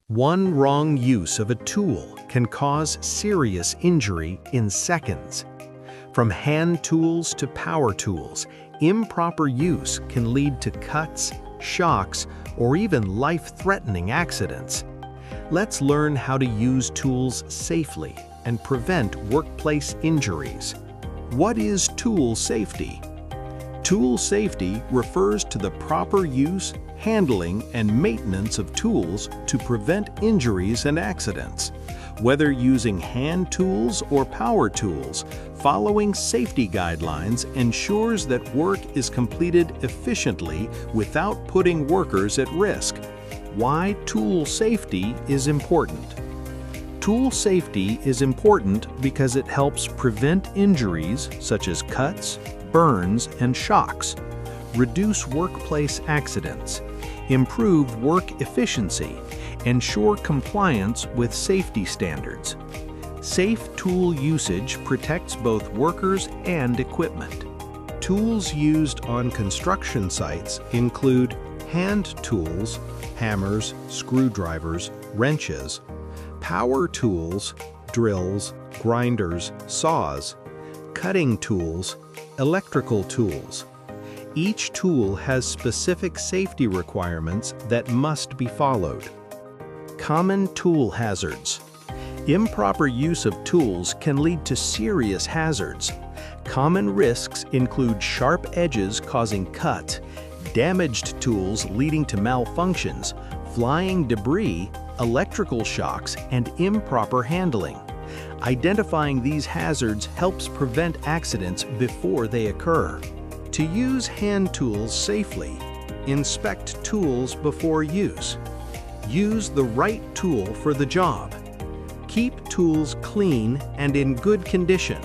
One wrong use of a tool can cause serious injury in seconds. From hand tools to power tools, improper use can lead to cuts, shocks, or even life-threatening accidents. Let's learn how to use tools safely and prevent workplace injuries. What is tool safety? Tool safety refers to the proper use, handling, and maintenance of tools to prevent injuries and accidents. Whether using hand tools or power tools, following safety guidelines ensures that work is completed efficiently without putting workers at risk. Why tool safety is important? Tool safety is important because it helps prevent injuries such as cuts, burns, and shocks, reduce workplace accidents, improve work efficiency, ensure compliance with safety standards. Safe tool usage protects both workers and equipment. Tools used on construction sites include hand tools, hammers, screwdrivers, wrenches, power tools, drills, grinders, saws, cutting tools, electrical tools. Each tool has specific safety requirements that must be followed. Common tool hazards. Improper use of tools can lead to serious hazards. Common risks include sharp edges causing cuts, damaged tools leading to malfunctions, flying debris, electrical shocks, and improper handling. Identifying these hazards helps prevent accidents before they occur. To use hand tools safely, inspect tools before use. Use the right tool for the job. Keep tools clean and in good condition.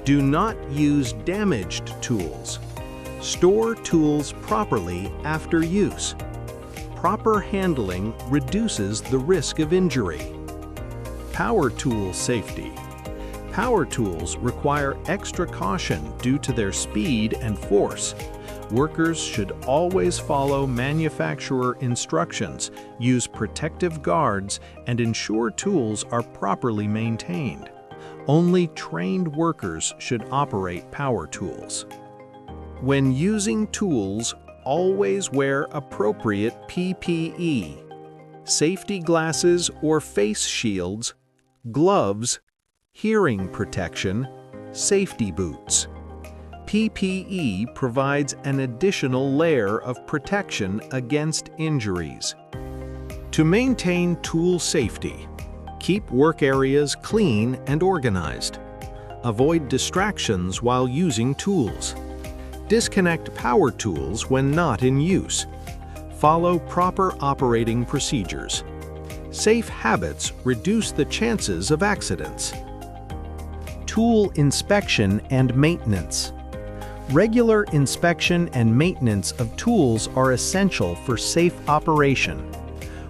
Do not use damaged tools. Store tools properly after use. Proper handling reduces the risk of injury. Power tool safety. Power tools require extra caution due to their speed and force. Workers should always follow manufacturer instructions, use protective guards, and ensure tools are properly maintained. Only trained workers should operate power tools. When using tools, always wear appropriate PPE, safety glasses or face shields, gloves, hearing protection, safety boots. PPE provides an additional layer of protection against injuries. To maintain tool safety, keep work areas clean and organized. Avoid distractions while using tools. Disconnect power tools when not in use. Follow proper operating procedures. Safe habits reduce the chances of accidents. Tool inspection and maintenance. Regular inspection and maintenance of tools are essential for safe operation.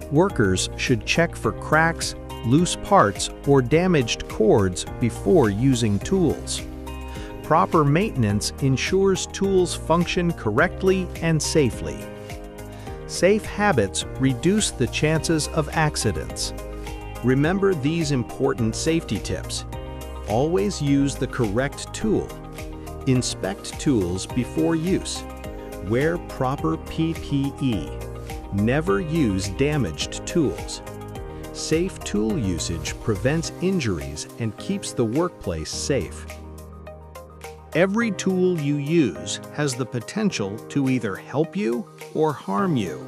Workers should check for cracks, loose parts, or damaged cords before using tools. Proper maintenance ensures tools function correctly and safely. Safe habits reduce the chances of accidents. Remember these important safety tips. Always use the correct tool. Inspect tools before use. Wear proper PPE. Never use damaged tools. Safe tool usage prevents injuries and keeps the workplace safe. Every tool you use has the potential to either help you or harm you.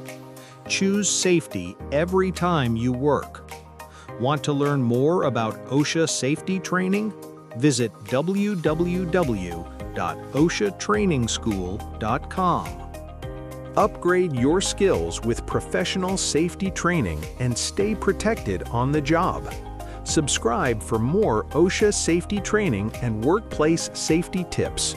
Choose safety every time you work. Want to learn more about OSHA safety training? Visit www.oshatrainingschool.com. Upgrade your skills with professional safety training and stay protected on the job. Subscribe for more OSHA safety training and workplace safety tips.